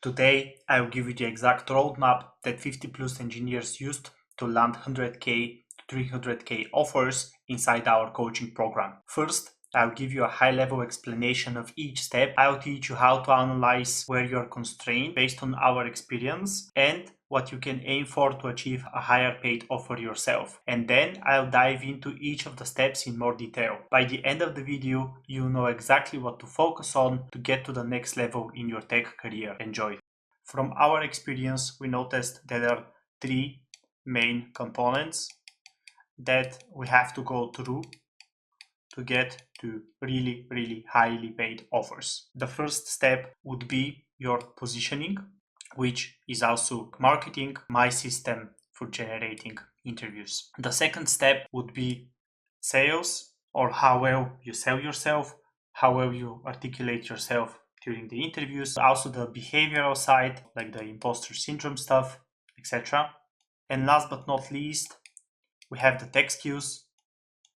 Today, I will give you the exact roadmap that 50 plus engineers used to land 100k to 300k offers inside our coaching program. First, I'll give you a high-level explanation of each step. I'll teach you how to analyze where you're constrained based on our experience and what you can aim for to achieve a higher paid offer yourself. And then I'll dive into each of the steps in more detail. By the end of the video, you'll know exactly what to focus on to get to the next level in your tech career. Enjoy. From our experience, we noticed there are three main components that we have to go through to get to really highly paid offers. The first step would be your positioning, which is also marketing, my system for generating interviews. The second step would be sales, or how well you sell yourself, how well you articulate yourself during the interviews. Also the behavioral side, like the imposter syndrome stuff, etc. And last but not least, we have the tech skills,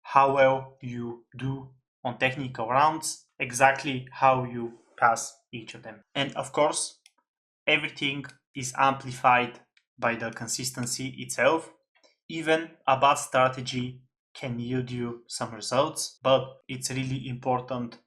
how well you do on technical rounds, exactly how you pass each of them. And of course, everything is amplified by the consistency itself. Even a bad strategy can yield you some results, but it's really important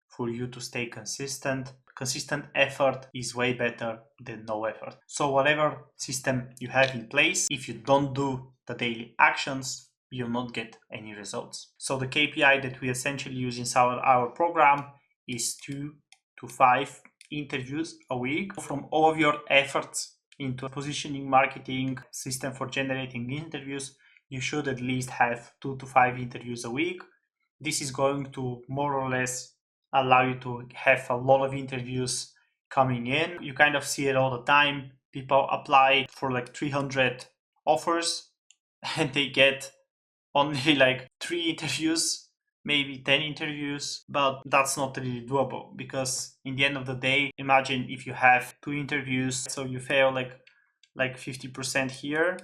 for you to stay consistent. Consistent effort is way better than no effort. So whatever system you have in place, if you don't do the daily actions, you'll not get any results. So the KPI that we essentially use inside our program is 2 to 5 interviews a week. From all of your efforts into positioning, marketing, system for generating interviews, you should at least have 2 to 5 interviews a week. This is going to more or less allow you to have a lot of interviews coming in. You kind of see it all the time. People apply for like 300 offers and they get only like 3 interviews, maybe 10 interviews, but that's not really doable, because in the end of the day, imagine if you have 2 interviews, so you fail like 50% here,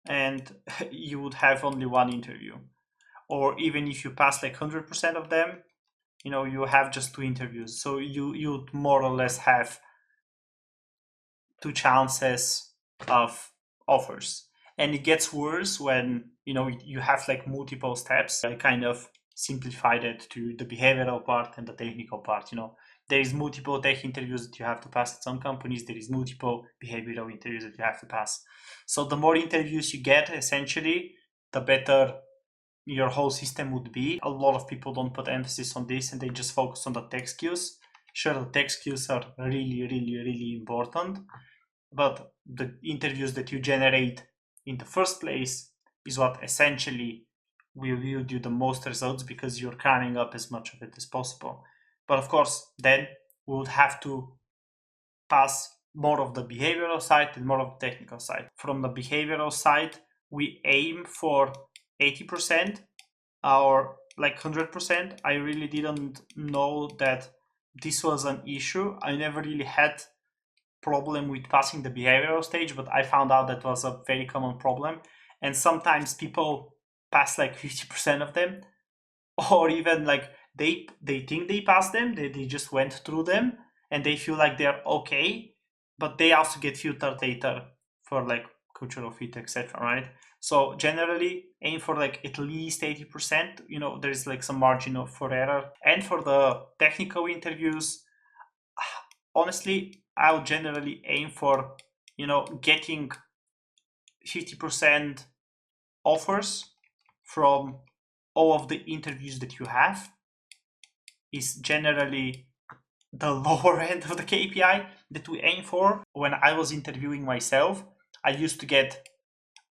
and you would have only 1 interview. Or even if you pass like 100% of them, you have just 2 interviews. So you more or less have 2 chances of offers. And it gets worse when you have like multiple steps. I kind of simplified it to the behavioral part and the technical part. There is multiple tech interviews that you have to pass at some companies. There is multiple behavioral interviews that you have to pass. So the more interviews you get, essentially, the better your whole system would be. A lot of people don't put emphasis on this and they just focus on the tech skills. Sure, the tech skills are really important, but the interviews that you generate in the first place is what essentially will yield you the most results, because you're cramming up as much of it as possible. But of course, then we would have to pass more of the behavioral side and more of the technical side. From the behavioral side, we aim for 80% or like 100%. I really didn't know that this was an issue. I never really had problem with passing the behavioral stage, but I found out that was a very common problem. And sometimes people pass like 50% of them, or even like they think they passed them, they just went through them and they feel like they're okay, but they also get filtered later for like cultural fit, etc. Right? So generally aim for like at least 80%. There is like some margin for error. And for the technical interviews, honestly, I would generally aim for, getting 50% offers from all of the interviews that you have is generally the lower end of the KPI that we aim for. When I was interviewing myself, I used to get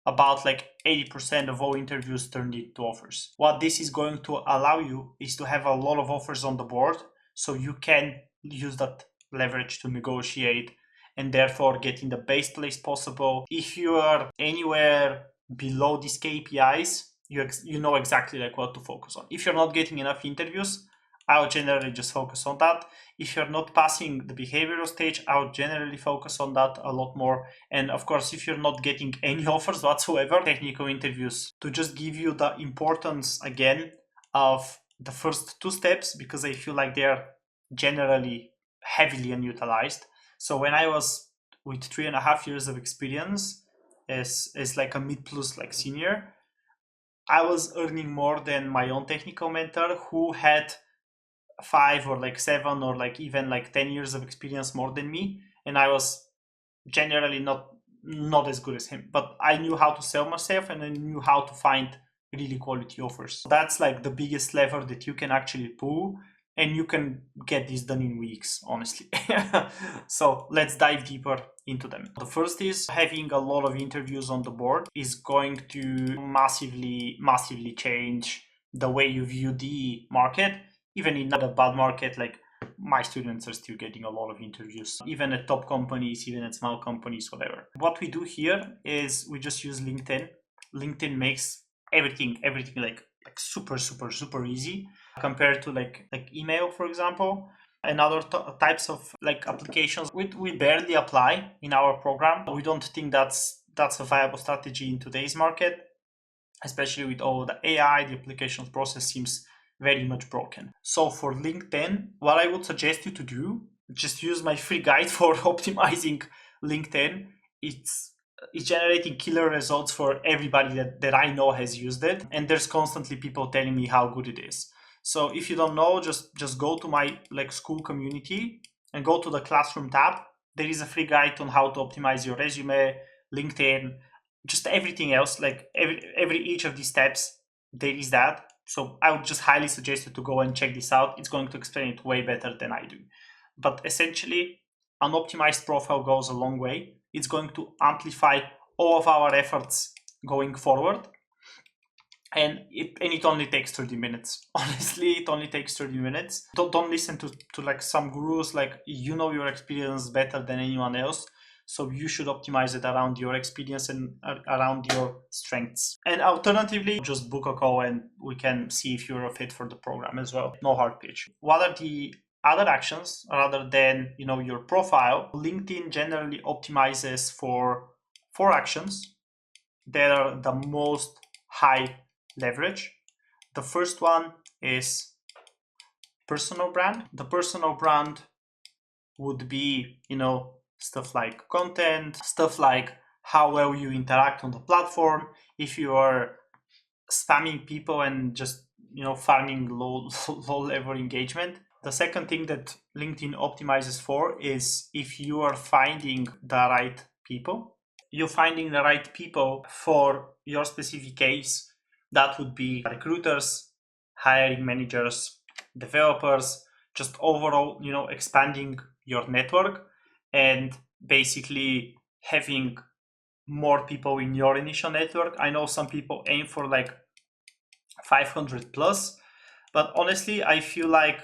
about like 80% of all interviews turned into offers. What this is going to allow you is to have a lot of offers on the board, so you can use that leverage to negotiate and therefore get in the best place possible. If you are anywhere below these KPIs, you know exactly like what to focus on. If you're not getting enough interviews, I would generally just focus on that. If you're not passing the behavioral stage, I would generally focus on that a lot more. And of course, if you're not getting any offers whatsoever, technical interviews. To just give you the importance again of the first 2 steps, because I feel like they're generally heavily unutilized. So when I was with 3.5 years of experience as like a mid plus like senior, I was earning more than my own technical mentor who had 5 or like 7 or like even like 10 years of experience more than me, and I was generally not as good as him, but I knew how to sell myself and I knew how to find really quality offers. That's like the biggest lever that you can actually pull, and you can get this done in weeks, honestly. So let's dive deeper into them. The first is having a lot of interviews on the board is going to massively change the way you view the market. Even in not a bad market, like my students are still getting a lot of interviews, even at top companies, even at small companies, whatever. What we do here is we just use LinkedIn. LinkedIn makes everything like super easy compared to like email, for example, and other types of like applications we barely apply in our program. We don't think that's a viable strategy in today's market, especially with all the AI. The application process seems very much broken. So for LinkedIn, what I would suggest you to do, just use my free guide for optimizing LinkedIn. It's generating killer results for everybody that I know has used it, and there's constantly people telling me how good it is. So if you don't know, just go to my like school community and go to the classroom tab. There is a free guide on how to optimize your resume, LinkedIn, just everything else. Like every each of these steps, there is that. So I would just highly suggest you to go and check this out. It's going to explain it way better than I do. But essentially, an optimized profile goes a long way. It's going to amplify all of our efforts going forward. And it only takes 30 minutes. Honestly, it only takes 30 minutes. Don't listen to like some gurus, like you know your experience better than anyone else. So you should optimize it around your experience and around your strengths. And alternatively, just book a call and we can see if you're a fit for the program as well. No hard pitch. What are the other actions rather than your profile? LinkedIn generally optimizes for 4 actions that are the most high leverage. The first one is personal brand. The personal brand would be, stuff like content, stuff like how well you interact on the platform. If you are spamming people and just, farming low level engagement. The second thing that LinkedIn optimizes for is if you are finding the right people. You're finding the right people for your specific case. That would be recruiters, hiring managers, developers, just overall, expanding your network and basically having more people in your initial network. I know some people aim for like 500 plus, but honestly, I feel like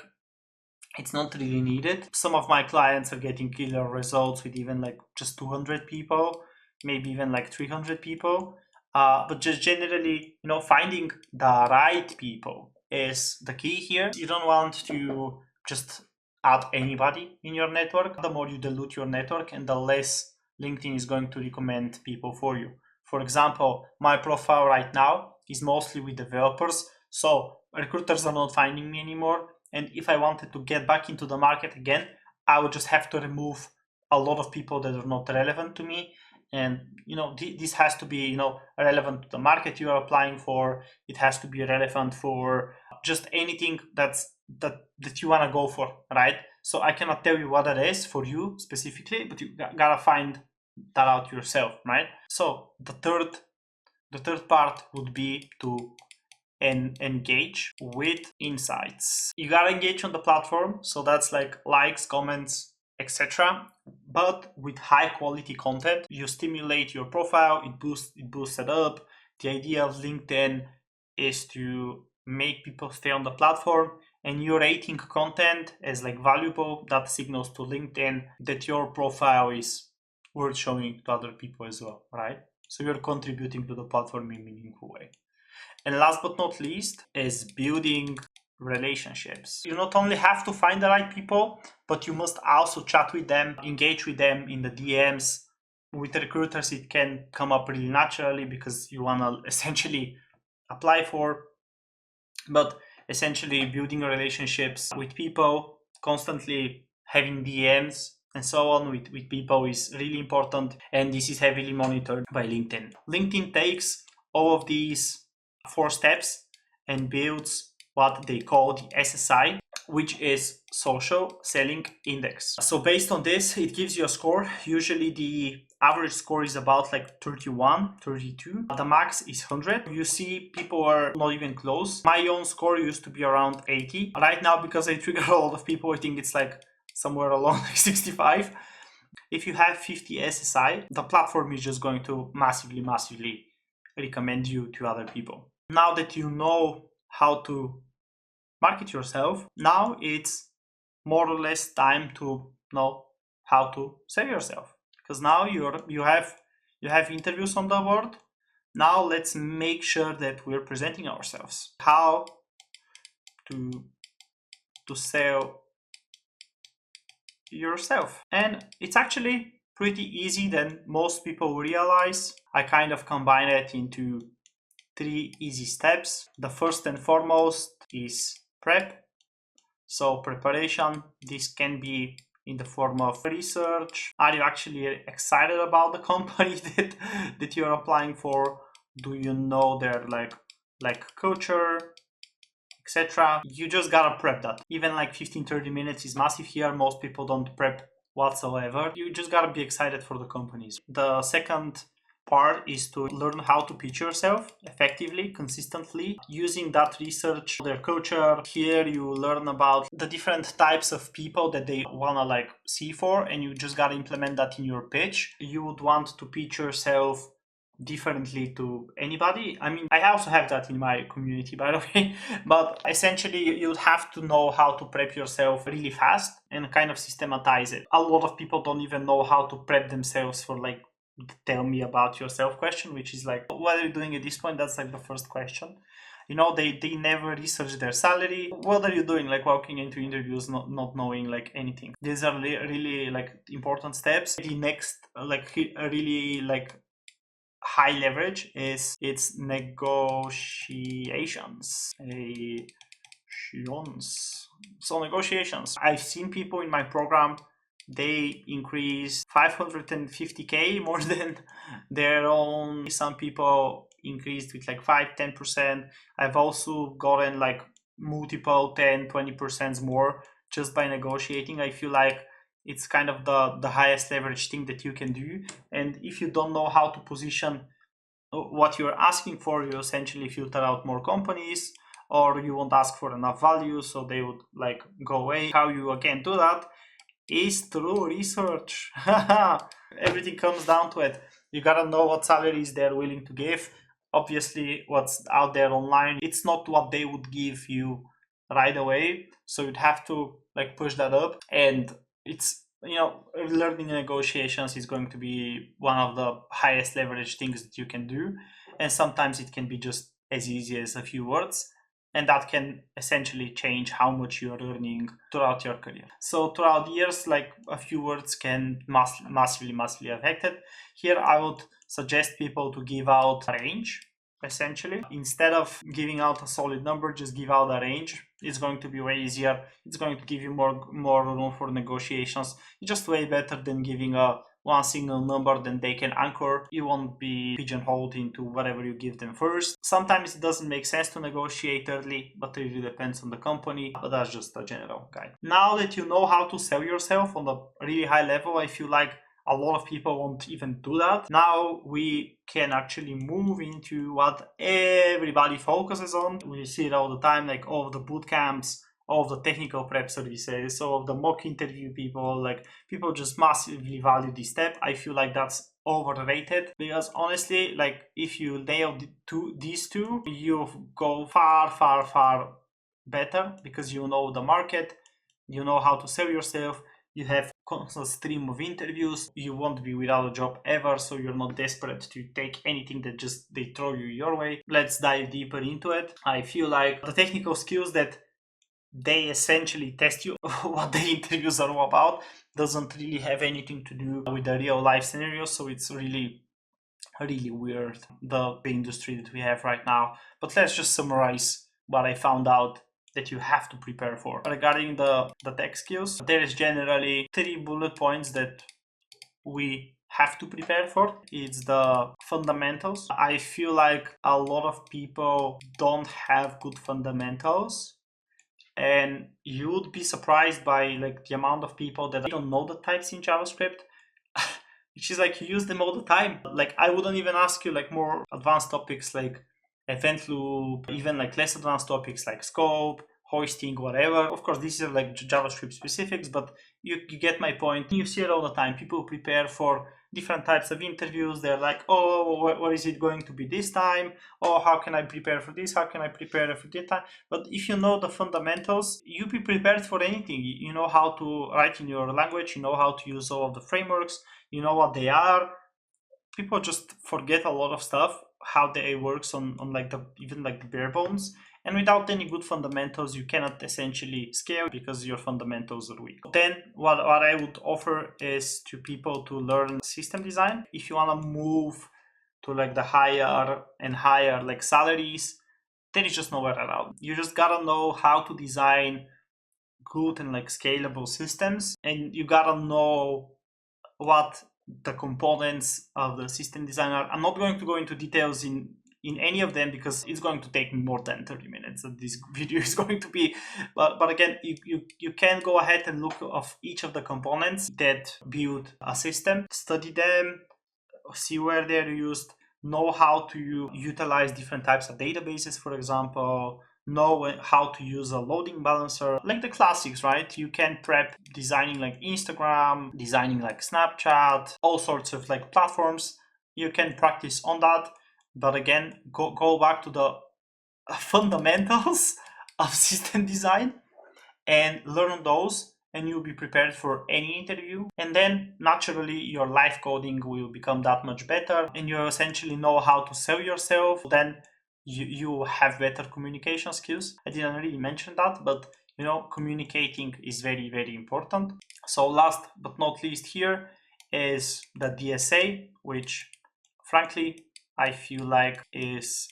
it's not really needed. Some of my clients are getting killer results with even like just 200 people, maybe even like 300 people. But just generally, finding the right people is the key here. You don't want to just add anybody in your network. The more you dilute your network, and the less LinkedIn is going to recommend people for you. For example, my profile right now is mostly with developers, so recruiters are not finding me anymore. And if I wanted to get back into the market again, I would just have to remove a lot of people that are not relevant to me. And this has to be relevant to the market you are applying for. It has to be relevant for just anything that you want to go for, right? So I cannot tell you what that is for you specifically, but you gotta find that out yourself, right? So the third part would be to engage with insights. You gotta engage on the platform, so that's like likes, comments, etc. But with high quality content, you stimulate your profile, it boosts it up. The idea of LinkedIn is to make people stay on the platform, and you're rating content as like valuable. That signals to LinkedIn that your profile is worth showing to other people as well, right? So you're contributing to the platform in a meaningful way. And last but not least is building relationships. You not only have to find the right people, but you must also chat with them, engage with them in the DMs. With recruiters, it can come up really naturally because you want to essentially apply for. But essentially building relationships with people, constantly having DMs and so on with people is really important, and this is heavily monitored by LinkedIn. LinkedIn takes all of these 4 steps and builds what they call the SSI, which is Social Selling Index. So based on this, it gives you a score. Usually the average score is about like 31, 32. The max is 100. You see people are not even close. My own score used to be around 80. Right now, because I trigger a lot of people, I think it's like somewhere along like 65. If you have 50 SSI, the platform is just going to massively recommend you to other people. Now that you know how to market yourself, now it's more or less time to know how to sell yourself, because now you have interviews on the board. Now let's make sure that we're presenting ourselves. How to sell yourself. And it's actually pretty easy than most people realize. I kind of combine it into 3 easy steps. The first and foremost is prep. So preparation, this can be in the form of research. Are you actually excited about the company that you're applying for? Do you know their like culture, etc.? You just gotta prep that. Even like 15-30 minutes is massive here. Most people don't prep whatsoever. You just gotta be excited for the companies. The second part is to learn how to pitch yourself effectively, consistently, using that research, their culture. Here you learn about the different types of people that they wanna like see for, and you just gotta implement that in your pitch. You would want to pitch yourself differently to anybody. I mean, I also have that in my community, by the way, but essentially you'd have to know how to prep yourself really fast and kind of systematize it. A lot of people don't even know how to prep themselves for like tell me about yourself question, which is like, what are you doing at this point? That's like the first question. You know, they never research their salary. What are you doing? Like walking into interviews, not knowing like anything. These are really like important steps. The next like really like high leverage is its negotiations. So negotiations. I've seen people in my program, they increase 550k more than their own. Some people increased with like 5-10%. I've also gotten like multiple 10-20% more just by negotiating. I feel like it's kind of the highest leverage thing that you can do. And if you don't know how to position what you're asking for, you essentially filter out more companies, or you won't ask for enough value, so they would like go away. How you again do that is through research. Everything comes down to it. You gotta know what salaries they're willing to give. Obviously, what's out there online, it's not what they would give you right away, so you'd have to like push that up. And it's, you know, learning negotiations is going to be one of the highest leverage things that you can do, and sometimes it can be just as easy as a few words, and that can essentially change how much you're earning throughout your career. So throughout the years, like a few words can massively affect it. Here I would suggest people to give out a range. Essentially, instead of giving out a solid number, just give out a range. It's going to be way easier. It's going to give you more room for negotiations. It's just way better than giving a one single number then they can anchor. You won't be pigeonholed into whatever you give them first. Sometimes it doesn't make sense to negotiate early, but it really depends on the company. But that's just a general guide. Now that you know how to sell yourself on a really high level, I feel like a lot of people won't even do that. Now we can actually move into what everybody focuses on. We see it all the time, like all of the boot camps, all of the technical prep services, all of the mock interview people, like people just massively value this step. I feel like that's overrated, because honestly, like if you nail these two, you go far better, because you know the market, you know how to sell yourself, you have constant stream of interviews, you won't be without a job ever, so you're not desperate to take anything that just they throw you your way. Let's dive deeper into it. I feel like the technical skills that they essentially test you, what the interviews are all about, doesn't really have anything to do with the real life scenario. So it's really weird, the industry that we have right now. But let's just summarize what I found out that you have to prepare for. Regarding the tech skills, there is generally 3 bullet points that we have to prepare for. It's the fundamentals. I feel like a lot of people don't have good fundamentals, and you would be surprised by like the amount of people that don't know the types in JavaScript. Which is like you use them all the time. Like I wouldn't even ask you like more advanced topics like event loop, even like less advanced topics like scope, hoisting, whatever. Of course, these are like JavaScript specifics, but you get my point. You see it all the time. People prepare for different types of interviews. They're like, oh, what is it going to be this time? Oh, how can I prepare for this? How can I prepare for that time? But if you know the fundamentals, you be prepared for anything. You know how to write in your language. You know how to use all of the frameworks. You know what they are. People just forget a lot of stuff, how the AI works on like the even like the bare bones. And without any good fundamentals, you cannot essentially scale because your fundamentals are weak. Then what I would offer is to people to learn system design. If you want to move to like the higher and higher like salaries, there is just nowhere around. You just gotta know how to design good and like scalable systems, and you gotta know what the components of the system design are. I'm not going to go into details in any of them because it's going to take more than 30 minutes. This video is going to be, but again, you can go ahead and look of each of the components that build a system, study them, see where they're used, know how to utilize different types of databases, for example, know how to use a loading balancer, like the classics, right? You can prep designing like Instagram, designing like Snapchat, all sorts of like platforms. You can practice on that, but again, go back to the fundamentals of system design and learn those, and you'll be prepared for any interview. And then naturally your live coding will become that much better, and you essentially know how to sell yourself. Then you have better communication skills. I didn't really mention that, but you know, communicating is very, very important. So last but not least here is the DSA, which frankly I feel like is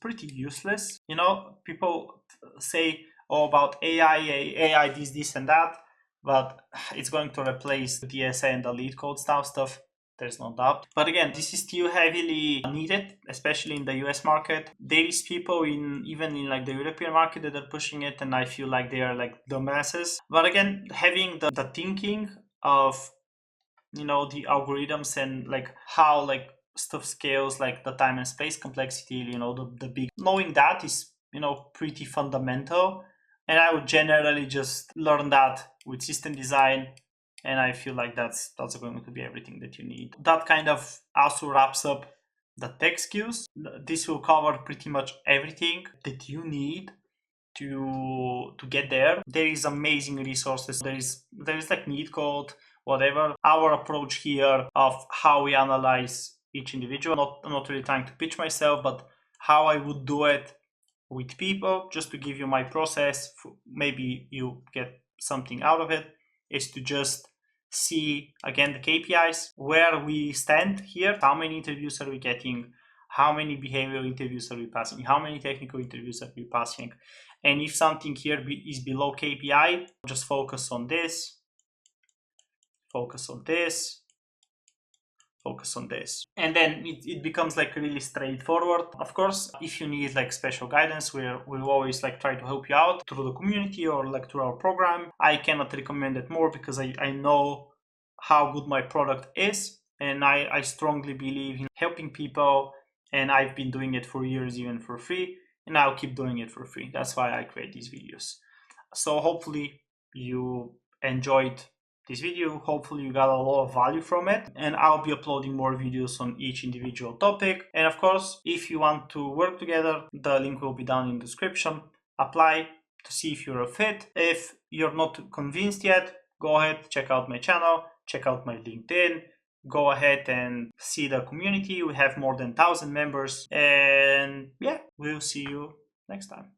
pretty useless. You know, people say, oh, about AI, this and that, but it's going to replace the DSA and the lead code stuff. There's no doubt. But again, this is still heavily needed, especially in the US market. There is people even in like the European market that are pushing it, and I feel like they are like the masses. But again, having the thinking of, you know, the algorithms and like how like stuff scales, like the time and space complexity, you know, the big, knowing that is, you know, pretty fundamental. And I would generally just learn that with system design, and I feel like that's going to be everything that you need. That kind of also wraps up the tech skills. This will cover pretty much everything that you need to get there. There is amazing resources. There is like Neat Code, whatever. Our approach here of how we analyze each individual, I'm not really trying to pitch myself, but how I would do it with people, just to give you my process, maybe you get something out of it, is to just see again the KPIs, where we stand here, how many interviews are we getting, how many behavioral interviews are we passing, how many technical interviews are we passing. And if something here is below KPI, just focus on this, focus on this, focus on this. And then it becomes like really straightforward. Of course, if you need like special guidance, we'll always like try to help you out through the community or like through our program. I cannot recommend it more because I know how good my product is, and I strongly believe in helping people, and I've been doing it for years, even for free, and I'll keep doing it for free. That's why I create these videos. So hopefully you enjoyed this video. Hopefully you got a lot of value from it, and I'll be uploading more videos on each individual topic. And of course, if you want to work together, the link will be down in the description. Apply to see if you're a fit. If you're not convinced yet, go ahead, check out my channel, check out my LinkedIn, go ahead and see the community. We have more than 1,000 members, and yeah, we'll see you next time.